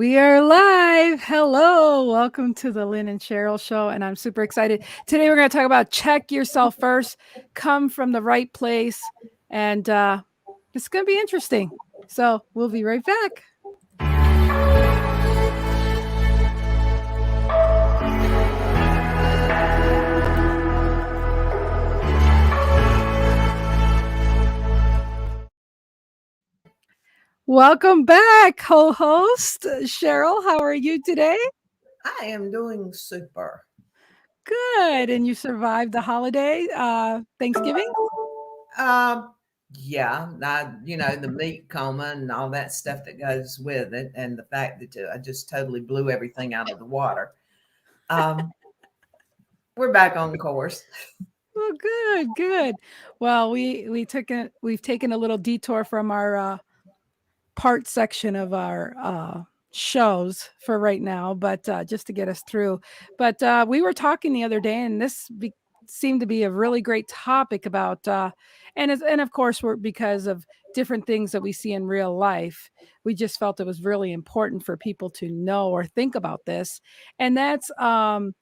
We are live. Hello. Welcome to the Lynn and Sheryl show. And I'm super excited. Today we're going to talk about check yourself first, come from the right place. And it's going to be interesting. So we'll be right back. Welcome back, co-host Sheryl. How are you today? I am doing super. Good. And you survived the holiday, Thanksgiving? Um, yeah, the meat coma and all that stuff that goes with it, and the fact that I just totally blew everything out of the water. Um, we're back on course. Oh, good, good. Well, we've taken a little detour from our part section of our shows for right now, but just to get us through. But we were talking the other day, and seemed to be a really great topic about, and of course, we're because of different things that we see in real life. We just felt it was really important for people to know or think about this, and that's and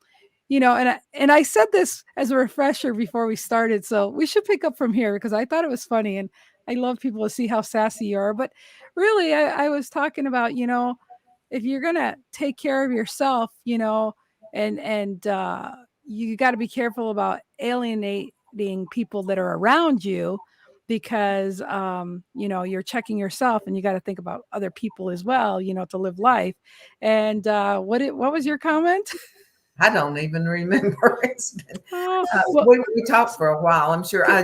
I said this as a refresher before we started, so we should pick up from here because I thought it was funny, and I love people to see how sassy you are. But really, I was talking about, if you're gonna take care of yourself, and you got to be careful about alienating people that are around you because you're checking yourself and you got to think about other people as well, to live life. And what was your comment? I don't even remember. It's been, Oh, well, we talked for a while. I'm sure I.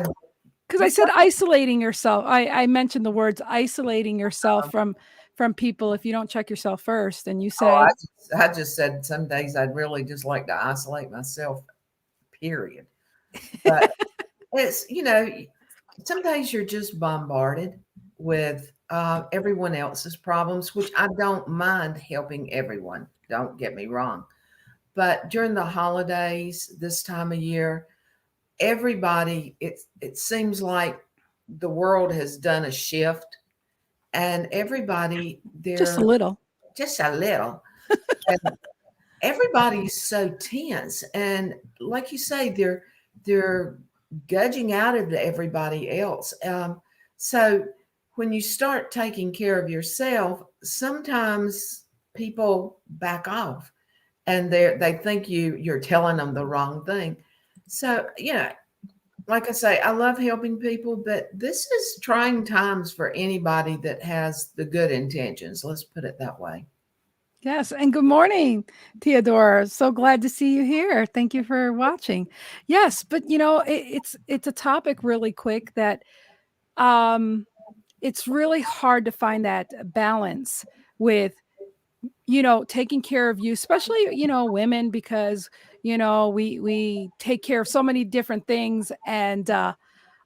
because I What's said that? isolating yourself. I mentioned the words isolating yourself from people if you don't check yourself first. And you Oh, say, I just said some days I'd really just like to isolate myself. Period. But it's some days you're just bombarded with everyone else's problems, which I don't mind helping everyone. Don't get me wrong. But during the holidays, this time of year, everybody, it seems like the world has done a shift, and everybody, just a they're little. just a little, and everybody's so tense. And like you say, they're gudging out of everybody else. So when you start taking care of yourself, sometimes people back off and they think you're telling them the wrong thing. So like I say, I love helping people, but this is trying times for anybody that has the good intentions. Let's put it that way. Yes, and good morning, Theodora. So glad to see you here. Thank you for watching. Yes, but it's a topic really quick that um it's really hard to find that balance with taking care of you, especially, women, because, we take care of so many different things. And, oh,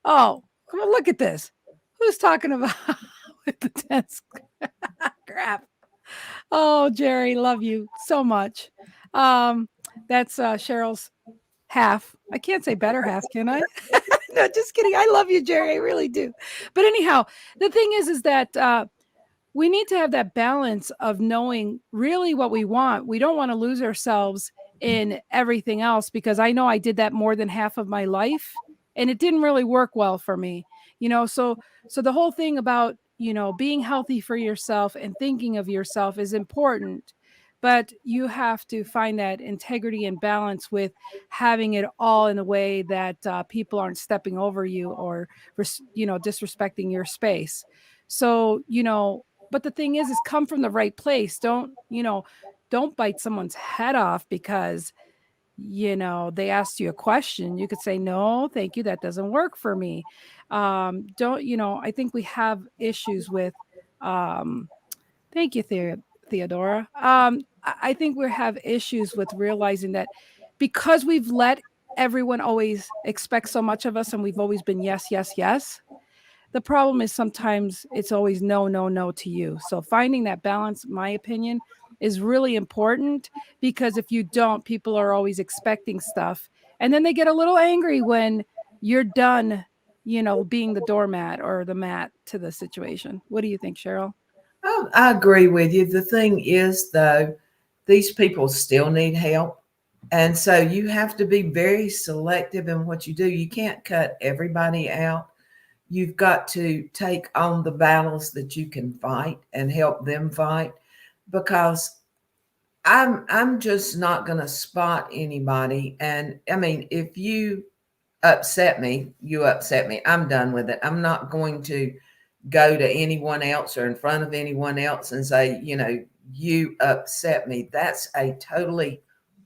come on, look at this. Who's talking about with the tense crap? Oh, Jerry, love you so much. Um, that's Cheryl's half. I can't say better half, can I? No, just kidding. I love you, Jerry. I really do. But anyhow, the thing is that we need to have that balance of knowing really what we want. We don't want to lose ourselves in everything else because I know I did that more than half of my life and it didn't really work well for me. So the whole thing about, being healthy for yourself and thinking of yourself is important. But you have to find that integrity and balance with having it all in a way that people aren't stepping over you or, disrespecting your space. So, but the thing is come from the right place. Don't bite someone's head off because they asked you a question. You could say, no, thank you, that doesn't work for me. Don't I think we have issues with um thank you, Theodora. I think we have issues with realizing that because we've let everyone always expect so much of us and we've always been yes, yes, yes. The problem is sometimes it's always no, no, no to you. So finding that balance, my opinion, is really important because if you don't, people are always expecting stuff. And then they get a little angry when you're done, being the doormat or the mat to the situation. What do you think, Sheryl? I agree with you. The thing is, though, these people still need help. And so you have to be very selective in what you do. You can't cut everybody out. You've got to take on the battles that you can fight and help them fight, because I'm just not going to spot anybody. And I mean, if you upset me, you upset me. I'm done with it. I'm not going to go to anyone else or in front of anyone else and say, you upset me. That's a totally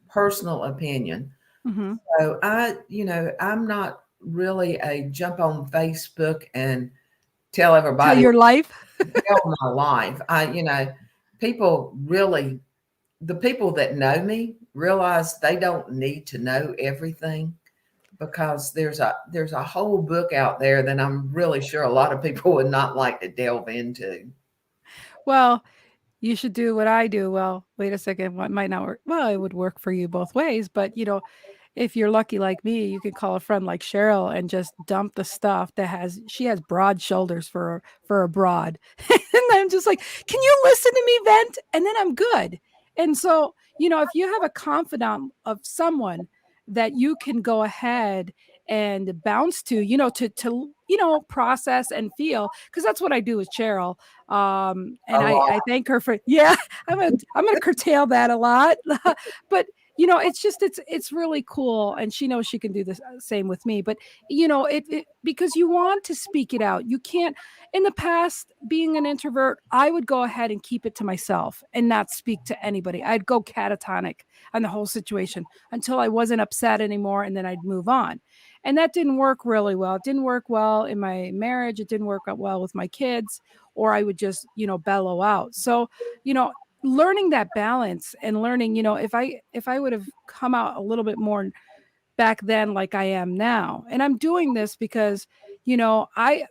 personal opinion. Mhm. So I'm not really a jump on Facebook and tell Tell everybody your life. tell my life. People really, the people that know me realize they don't need to know everything, because there's a whole book out there that I'm really sure a lot of people would not like to delve into. Well, you should do what I do. Well, wait a second, what might not work? Well, it would work for you both ways, but if you're lucky like me, you can call a friend like Cheryl and just dump the stuff that she has broad shoulders for a broad. And I'm just like, "Can you listen to me vent?" And then I'm good. And so, if you have a confidant of someone that you can go ahead and bounce to, process and feel, because that's what I do with Cheryl. And A I lot. thank her for, yeah, I'm gonna curtail that a lot. But it's just it's really cool, and she knows she can do the same with me. But because you want to speak it out, you can't. In the past, being an introvert, I would go ahead and keep it to myself and not speak to anybody. I'd go catatonic on the whole situation until I wasn't upset anymore, and then I'd move on. And that didn't work really well. It didn't work well in my marriage. It didn't work out well with my kids, or I would just bellow out. So you know learning that balance and learning, if I would have come out a little bit more back then like I am now. And I'm doing this because, I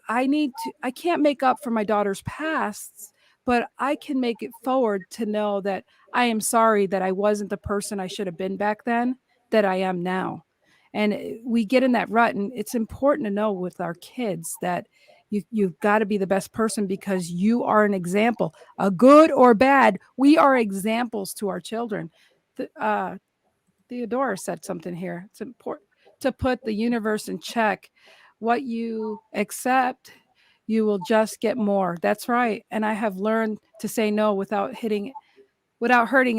can't make up for my daughter's pasts, but I can make it forward to know that I am sorry that I wasn't the person I should have been back then that I am now. And we get in that rut, and it's important to know with our kids that you've got to be the best person, because you are an example, a good or bad. We are examples to our children. Theodora said something here. It's important to put the universe in check. What you accept, you will just get more. That's right. And I have learned to say no without hurting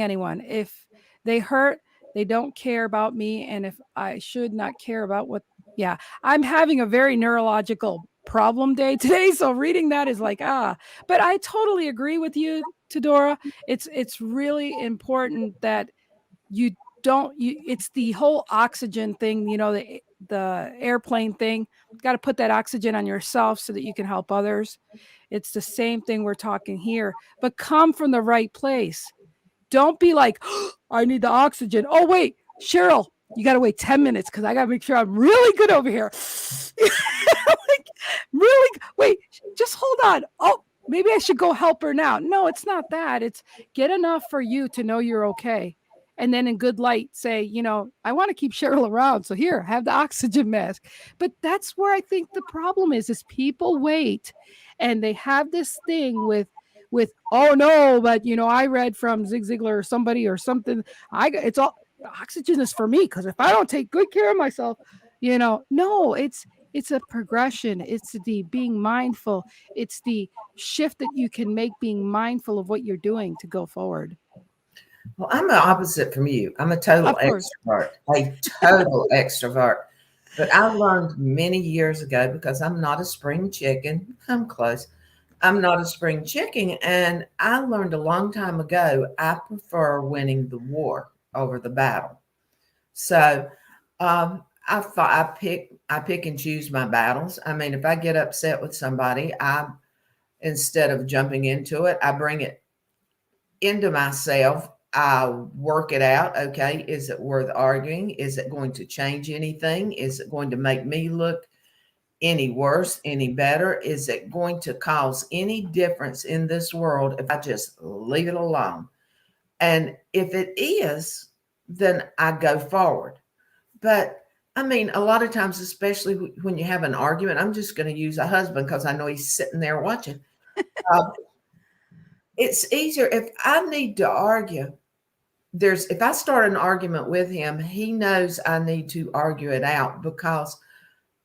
anyone. If they hurt, they don't care about me. And if I should not care about yeah, I'm having a very neurological problem day today. So reading that is like, but I totally agree with you, Tedora. It's really important that you it's the whole oxygen thing, the airplane thing. Got to put that oxygen on yourself so that you can help others. It's the same thing we're talking here, but come from the right place. Don't be like, oh, I need the oxygen. Oh, wait, Cheryl, you got to wait 10 minutes because I got to make sure I'm really good over here. Like, really? Wait, just hold on. Oh, maybe I should go help her now. No, it's not that. It's get enough for you to know you're okay. And then in good light, say, I want to keep Cheryl around. So here, have the oxygen mask. But that's where I think the problem is people wait and they have this thing oh no, but I read from Zig Ziglar or somebody or something. It's all oxygen is for me, because if I don't take good care of myself, no, it's a progression. It's the being mindful. It's the shift that you can make, being mindful of what you're doing to go forward. Well, I'm the opposite from you. I'm a total Of course. extrovert, a total extrovert. But I learned many years ago, because I'm not a spring chicken. I'm close. I'm not a spring chicken. And I learned a long time ago, I prefer winning the war over the battle. So I pick and choose my battles. I mean, if I get upset with somebody, instead of jumping into it, I bring it into myself. I work it out. Okay, is it worth arguing? Is it going to change anything? Is it going to make me look any worse, any better? Is it going to cause any difference in this world if I just leave it alone? And if it is, then I go forward. But I mean, a lot of times, especially when you have an argument, I'm just going to use a husband because I know he's sitting there watching. Uh, it's easier if I need to argue. If I start an argument with him, he knows I need to argue it out because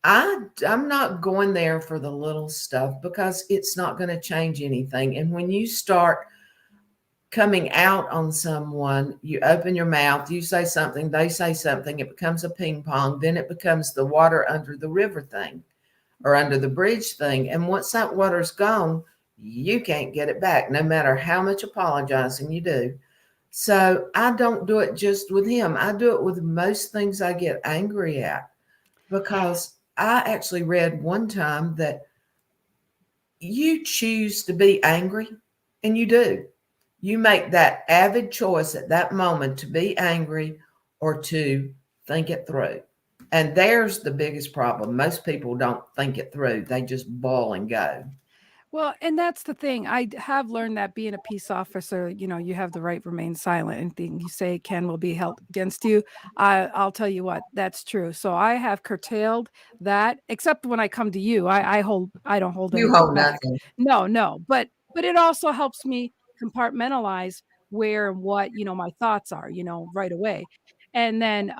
I'm not going there for the little stuff because it's not going to change anything. And when you start coming out on someone, you open your mouth, you say something, they say something, it becomes a ping pong, then it becomes the water under the river thing or under the bridge thing. And once that water's gone, you can't get it back, no matter how much apologizing you do. So I don't do it just with him. I do it with most things I get angry at because I actually read one time that you choose to be angry, and you do. You make that avid choice at that moment to be angry or to think it through. And there's the biggest problem. Most people don't think it through, they just ball and go. Well, and that's the thing. Have learned that being a peace officer, you have the right to remain silent. Anything you say can will be held against you. I'll tell you what, that's true. So I have curtailed that, except when I come to you. I don't hold You anything hold back. nothing. No, no. But it also helps me compartmentalize where and what, my thoughts are, right away. And then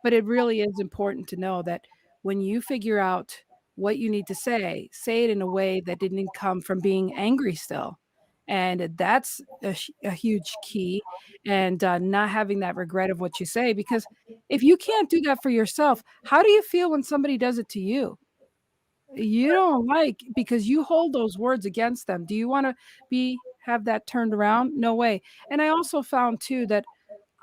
but it really is important to know that when you figure out what you need to say it in a way that didn't come from being angry still. And that's a huge key. And not having that regret of what you say, because if you can't do that for yourself, how do you feel when somebody does it to you? You don't like, because you hold those words against them. Do you want to be have that turned around? No way. And I also found too that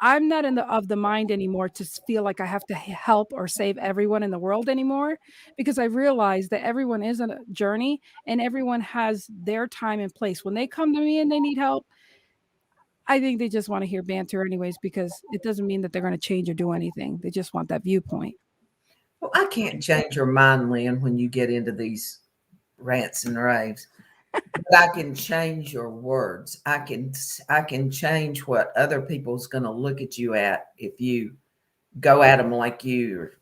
I'm not in the mind anymore to feel like I have to help or save everyone in the world anymore, because I realize that everyone is on a journey and everyone has their time and place. When they come to me and they need help, I think they just want to hear banter anyways, because it doesn't mean that they're going to change or do anything. They just want that viewpoint. Well, I can't change your mind, Lynn, when you get into these rants and raves. But I can change your words. I can change what other people's going to look at you at if you go at them like you or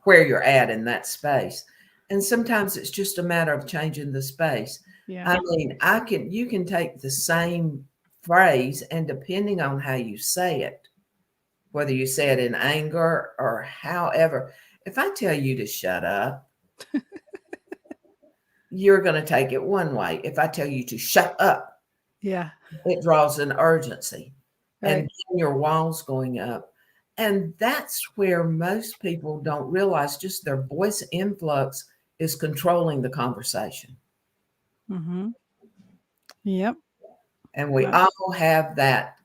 where you're at in that space. And sometimes it's just a matter of changing the space. Yeah. I mean, you can take the same phrase and depending on how you say it, whether you say it in anger or however, if I tell you to shut up, you're going to take it one way. If I tell you to shut up, Yeah. it draws an urgency and Right. then your walls going up. And that's where most people don't realize just their voice influx is controlling the conversation. Mhm. Yep. And we Uh, all have that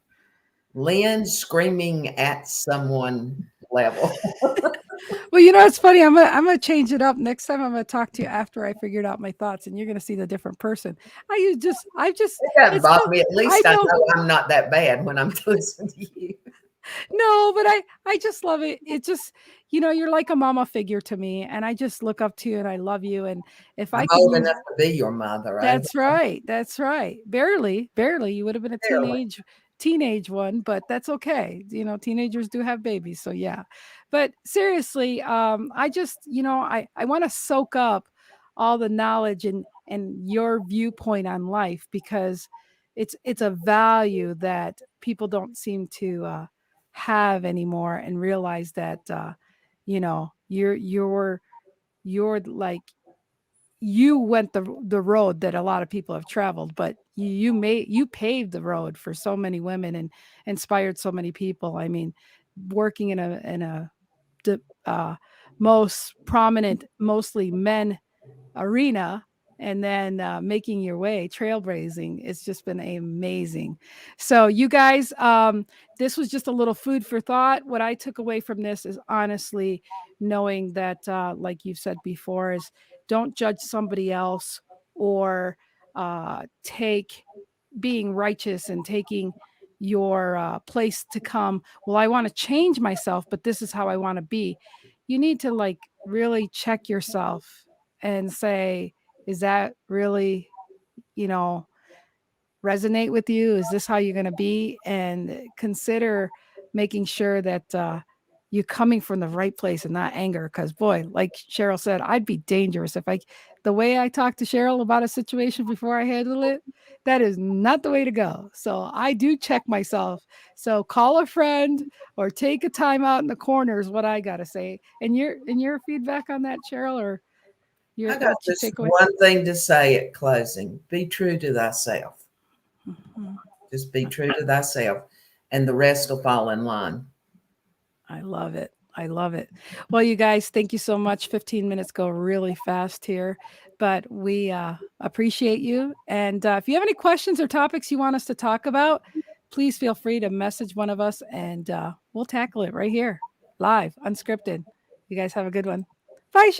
Lynn screaming at someone level. well, it's funny. I'm gonna change it up. Next time I'm gonna talk to you after I figured out my thoughts, and you're gonna see the different person. I just It doesn't it's bother so me. At I least I know. know I'm not that bad when I'm listening to you. No, but I just love it. It just, you're like a mama figure to me, and I just look up to you and I love you. And if I'm I could old use enough to be your mother. I That's right, that's right. Barely, barely. You would have been a barely. teenage one, but that's okay. Teenagers do have babies, so yeah. But seriously, I just, I want to soak up all the knowledge and your viewpoint on life, because it's a value that people don't seem to have anymore, and realize that you're like, you went the road that a lot of people have traveled, but you paved the road for so many women and inspired so many people. I mean, working in a the most prominent, mostly men arena, and then making your way trailblazing, it's just been amazing. So you guys, this was just a little food for thought. What I took away from this is honestly knowing that, like you've said before, is don't judge somebody else, or take being righteous and taking your place to come. Well, I want to change myself, but this is how I want to be. You need to, like, really check yourself and say, is that really, you know, resonate with you? Is this how you're going to be? And consider making sure that you coming from the right place and not anger. Because boy, like Cheryl said, I'd be dangerous if I the way I talk to Cheryl about a situation before I handle it, that is not the way to go. So I do check myself. So call a friend or take a time out in the corner is what I gotta say. And your feedback on that, Cheryl, or I your got what you just take away? one thing to say at closing: be true to thyself. Mhm. Just be true to thyself, and the rest will fall in line. I love it. I love it. Well, you guys, thank you so much. 15 minutes go really fast here, but we appreciate you. And if you have any questions or topics you want us to talk about, please feel free to message one of us and we'll tackle it right here, live, unscripted. You guys have a good one. Bye, Cheryl.